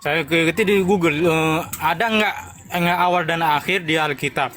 Saya ketik di Google, ada nggak awal dan akhir di Alkitab.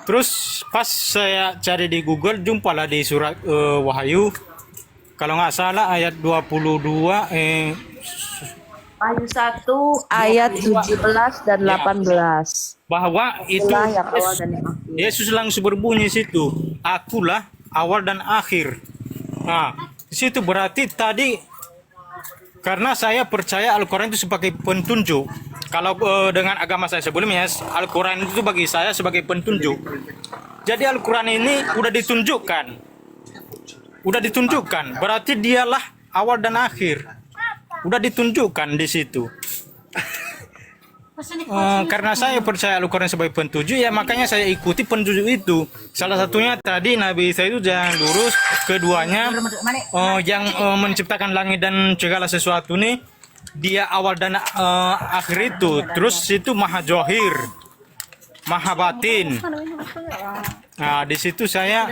Terus pas saya cari di Google, jumpalah di surat Wahyu. Kalau nggak salah ayat 22, Wahyu 1 ayat 17 dan 18. bahwa itu Itulah yang awal dan yang akhir. Yesus langsung berbunyi situ, akulah awal dan akhir. Nah, di situ berarti tadi karena saya percaya Al-Quran itu sebagai petunjuk. Kalau dengan agama saya sebelumnya, Al-Quran itu bagi saya sebagai petunjuk. Jadi Al-Quran ini udah ditunjukkan. Berarti dialah awal dan akhir. Udah ditunjukkan di situ. Karena saya percaya Al-Quran sebagai petunjuk, ya makanya saya ikuti petunjuk itu. Salah satunya tadi Nabi Isa itu jalan lurus, keduanya yang menciptakan langit dan segala sesuatu nih, dia awal dan akhir itu. Terus itu maha johir, maha batin. Nah di situ saya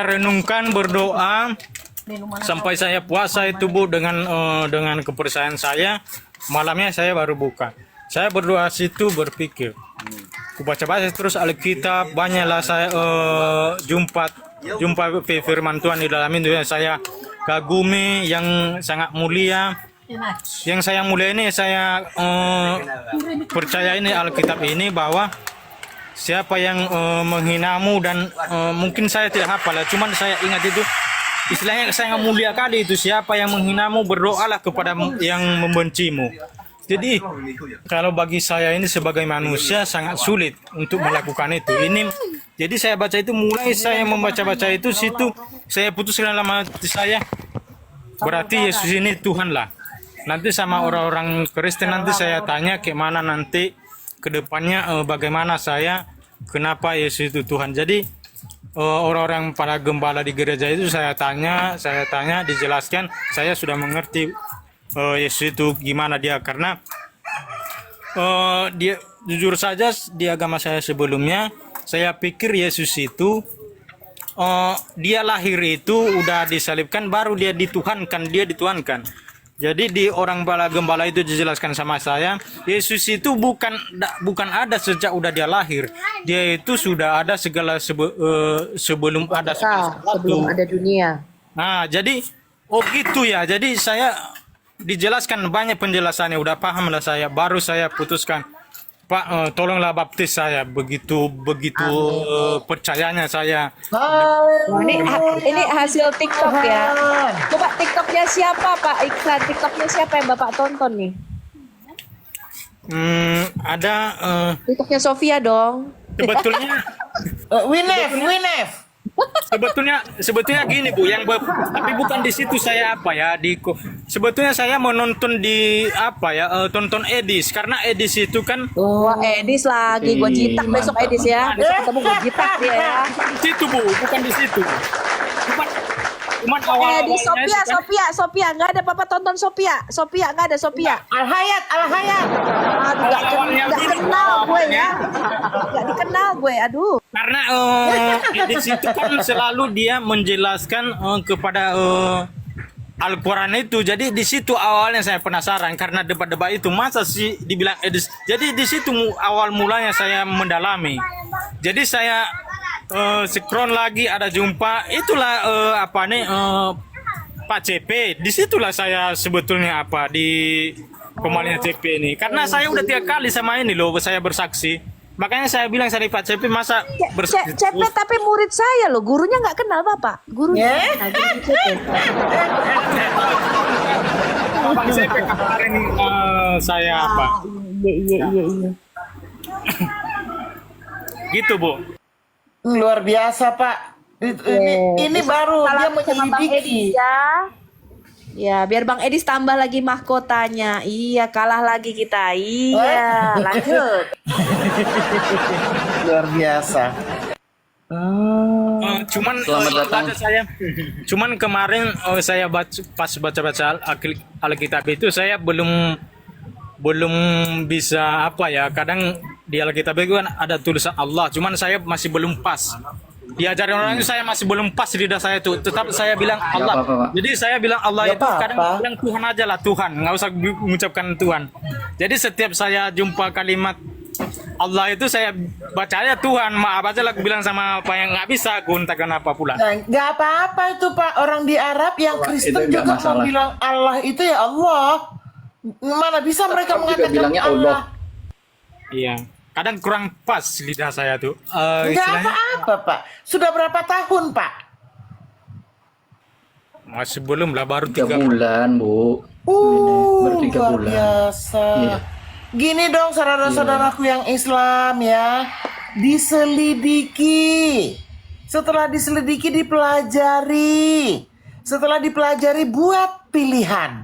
renungkan, berdoa sampai saya puasa itu Bu, dengan kepercayaan saya. Malamnya saya baru buka. Saya berdoa situ, berpikir, ku baca terus Alkitab, banyaklah saya jumpa firman Tuhan di dalam itu yang saya kagumi, yang sangat mulia. Yang saya mulia ini, saya percaya ini Alkitab ini, bahwa siapa yang menghinamu dan mungkin saya tidak hafal, cuman saya ingat itu istilahnya sangat mulia kali itu, siapa yang menghinamu berdoalah kepada yang membencimu. Jadi kalau bagi saya ini sebagai manusia sangat sulit untuk melakukan itu. Jadi saya baca itu, mulai saya membaca itu situ saya putuskan dalam hati saya, berarti Yesus ini Tuhan lah. Nanti sama orang-orang Kristen nanti saya tanya kemana nanti ke depannya, bagaimana saya, kenapa Yesus itu Tuhan. Jadi orang-orang para gembala di gereja itu saya tanya, dijelaskan, saya sudah mengerti Yesus itu gimana dia, karena dia jujur saja di agama saya sebelumnya saya pikir Yesus itu dia lahir itu udah disalibkan baru dia dituhankan. Jadi di orang gembala itu dijelaskan sama saya, Yesus itu bukan ada sejak udah dia lahir. Dia itu sudah ada sebelum ada sebelum ada dunia. Nah, jadi gitu ya. Jadi saya dijelaskan banyak penjelasannya, udah paham lah saya. Baru saya putuskan, Pak, tolonglah baptis saya. Begitu percayanya saya. Ini hasil TikTok ya. Coba TikToknya siapa Pak? Iklan TikToknya siapa yang Bapak tonton nih? Ada TikToknya Sofia dong. sebetulnya Winef. Sebetulnya gini Bu, tapi bukan di situ saya sebetulnya saya menonton di tonton Edis, karena Edis itu kan Wah, Edis lagi, gua jitak besok Edis ya. Besok ketemu gua jitak dia ya. di situ Bu, bukan di situ. Cuman awal Edis, Sophia, nggak ada Papa tonton Sophia, nggak ada Sophia. Al Hayat. Aduh, nggak kenal gue ya, nggak dikenal gue, aduh. karena Edis itu kan selalu dia menjelaskan kepada Al-Quran itu. Jadi di situ awalnya saya penasaran, karena debat-debat itu masa sih dibilang Edis. Jadi di situ awal mulanya saya mendalami. Jadi saya scroll lagi, ada jumpa itulah Pak CP. Disitulah saya sebetulnya di pemalihan CP ini, karena saya udah 3 kali sama ini loh saya bersaksi. Makanya saya bilang saya Pak CP masa bersaksi CP tapi murid saya loh, gurunya nggak kenal Bapak, gurunya. Nah, guru CP. Pak CP kemarin saya Iya. gitu Bu. Luar biasa Pak. Ini baru dia menyelidiki. Ya, biar Bang Edis tambah lagi mahkotanya. Iya, kalah lagi kita. Iya, lanjut. Luar biasa. Cuman cuman kemarin saya pas baca Alkitab itu saya belum bisa kadang di Alkitab itu kan ada tulisan Allah, cuman saya masih belum pas diajarin orang itu saya masih belum pas di lidah saya itu. Tetap saya bilang Allah. apa-apa, Pak. Jadi saya bilang Allah Nggak itu kadang apa-apa. bilang Tuhan aja lah, Tuhan, nggak usah mengucapkan Tuhan. Jadi setiap saya jumpa kalimat Allah itu saya bacanya Tuhan, maaf aja lah aku bilang sama apa yang nggak bisa aku entahkan apa pula. Nah, nggak apa-apa itu Pak. Orang di Arab yang Pak, Kristen itu nggak juga mau masalah. bilang Allah itu ya Allah. Mana bisa mereka Arab juga mengatakan bilangnya Allah. Iya. Kadang kurang pas lidah saya tuh. Nggak Istilahnya apa-apa Pak. Sudah berapa tahun Pak? masih belum lah, baru 3 3 bulan, Bu. Baru 3 Luar bulan. biasa. Iya. Gini dong saudara-saudaraku yang Islam ya. Diselidiki. Setelah diselidiki dipelajari. Setelah dipelajari buat pilihan.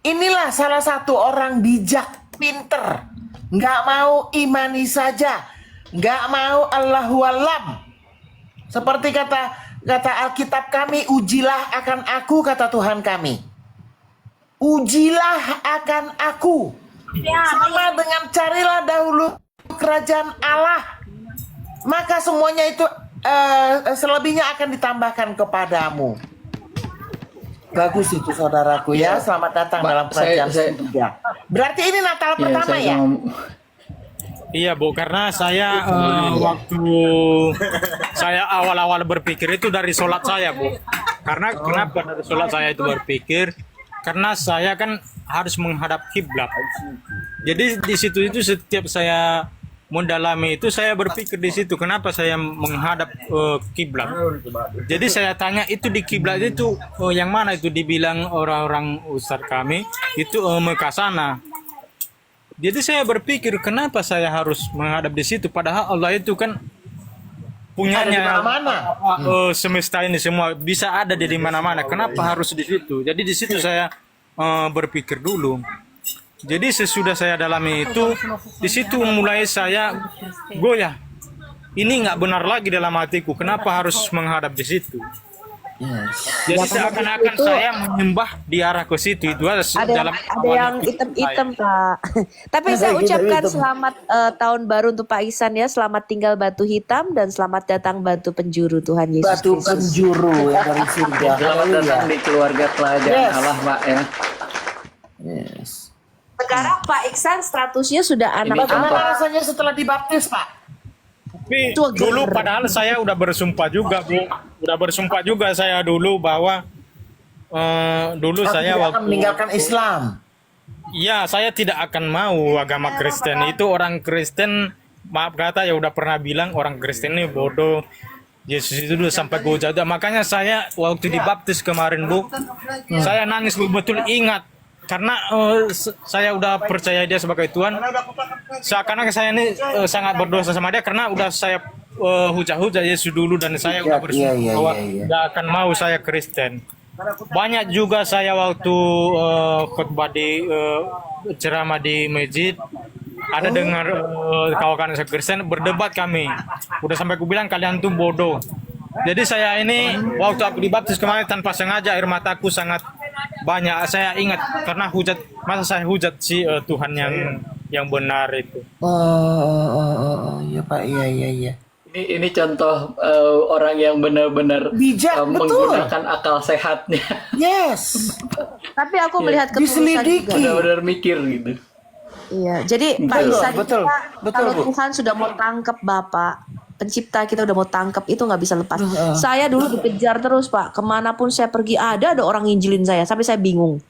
Inilah salah satu orang bijak, pinter. Nggak mau imani saja. Nggak mau Allahu alam. Seperti kata Alkitab kami, ujilah akan aku, kata Tuhan kami. Ujilah akan aku. Sama dengan carilah dahulu kerajaan Allah. Maka semuanya itu selebihnya akan ditambahkan kepadamu. Bagus itu saudaraku ya. Selamat datang Pak, dalam kerajaan saya- surga. Berarti ini Natal Iya, pertama saya ya? Iya Bu, karena saya waktu saya awal-awal berpikir itu dari sholat saya Bu. Karena kenapa dari sholat saya itu berpikir? Karena saya kan harus menghadap kiblat. Jadi di situ itu setiap saya mendalami itu saya berpikir di situ kenapa saya menghadap kiblat. Jadi saya tanya itu di kiblat itu yang mana itu dibilang orang-orang ustadz kami itu Mekah sana. Jadi saya berpikir kenapa saya harus menghadap di situ padahal Allah itu kan Ada di punyanya mana-mana. semesta ini semua bisa ada di mana-mana. Kenapa harus di situ? Jadi di situ saya berpikir dulu. Jadi sesudah saya dalami itu, di situ mulai saya goyah. Ini nggak benar lagi dalam hatiku. Kenapa harus menghadap di situ? Jadi seakan-akan saya menyembah di arah ke situ itu ada dalam Ada yang item-item Pak. Tapi saya ucapkan selamat tahun baru untuk Pak Ihsan ya. Selamat tinggal batu hitam dan selamat datang batu penjuru Tuhan Yesus Batu Kristus. penjuru yang dari surga. Selamat datang di keluarga kerajaan Yes. Allah, Pak ya. Yes. Sekarang Pak Ihsan statusnya sudah anak Bagaimana apa? rasanya setelah dibaptis Pak? Tapi dulu padahal saya udah bersumpah juga Bu, udah bersumpah juga saya dulu bahwa dulu Aku saya tidak akan waktu meninggalkan Islam. ya saya tidak akan mau agama Kristen itu orang Kristen maaf kata ya udah pernah bilang orang Kristen ini bodoh. Yesus itu udah sampai gue jatuh. Makanya saya waktu dibaptis kemarin Bu, saya nangis betul ingat karena saya udah percaya dia sebagai Tuhan. Seakan-akan saya ini sangat berdosa sama dia karena udah saya hujah-hujah Yesus dulu dan saya udah bersumpah bahwa tidak akan mau saya Kristen. Banyak juga saya waktu khotbah di ceramah di masjid ada dengar kawan-kawan saya Kristen berdebat kami. Udah sampai aku bilang kalian tuh bodoh. Jadi saya ini waktu aku dibaptis kemarin tanpa sengaja air mataku sangat banyak. Saya ingat karena hujat masa saya hujat si Tuhan yang benar itu. Iya Pak, iya. Ini contoh orang yang benar-benar Bijak, betul. menggunakan akal sehatnya. Yes. Tapi aku melihat ketulusan Diselidiki. juga. Benar-benar mikir gitu. Iya, jadi Pak Betul, Ihsan betul, kita, betul, kalau Bu. Tuhan sudah mau tangkap Bapak, pencipta kita udah mau tangkap itu nggak bisa lepas. Saya dulu dikejar terus Pak, kemanapun saya pergi ada orang nginjilin saya, sampai saya bingung.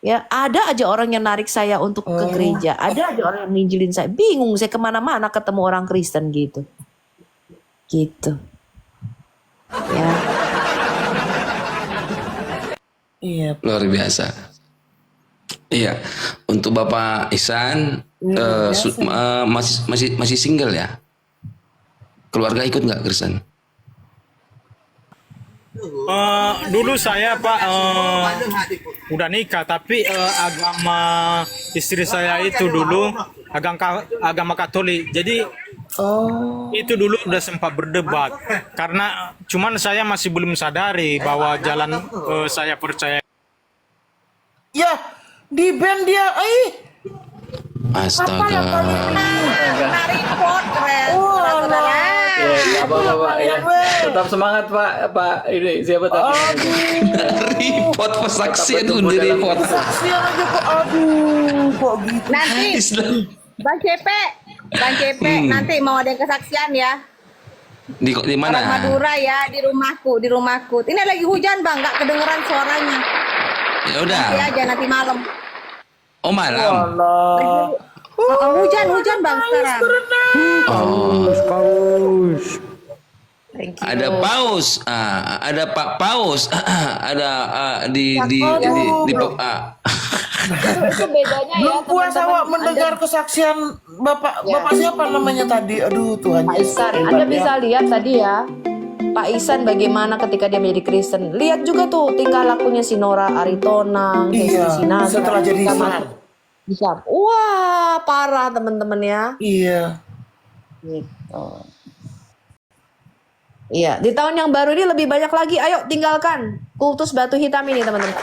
Ya, ada aja orang yang narik saya untuk ke gereja, ada aja orang yang nginjilin saya, bingung saya kemana-mana ketemu orang Kristen gitu, gitu. Ya, Iya. Luar biasa. Iya, untuk Bapak Ihsan masih single ya? Keluarga ikut nggak Kristen? Dulu saya Pak udah nikah tapi agama istri saya itu dulu agama Katolik. Jadi itu dulu udah sempat berdebat karena cuman saya masih belum sadari bahwa jalan saya percaya. Ya, di band dia, Astaga. apa-apa Pak ya. Tetap semangat Pak ini siapa tadi? Report pesaksian udah report. Kasihan aja kok, aduh, kok gitu. Nanti Islam Bang Cepe, nanti mau ada kesaksian ya. di Orang mana? Madura ya di rumahku. Ini lagi hujan Bang, nggak kedengeran suaranya. Ya udah. Nanti aja nanti malam. Oh malam. Allah. Hujan Bang sekarang. Oh. Thank you. Ada paus, ada Pak Paus, ada di Itu bedanya ya Belum puas teman-teman. awak mendengar kesaksian Bapak siapa namanya tadi? Aduh Tuhan Pak Yesus. Isan, hebat Anda ya. bisa lihat tadi ya, Pak Isan bagaimana ketika dia menjadi Kristen. Lihat juga tuh tingkah lakunya si Nora Aritonang, Iya, Hesti Sinaga. setelah jadi ketika Islam. masuk Islam. Wah, parah teman-teman ya. Iya. Gitu. Iya, di tahun yang baru ini lebih banyak lagi. Ayo tinggalkan kultus batu hitam ini teman-teman.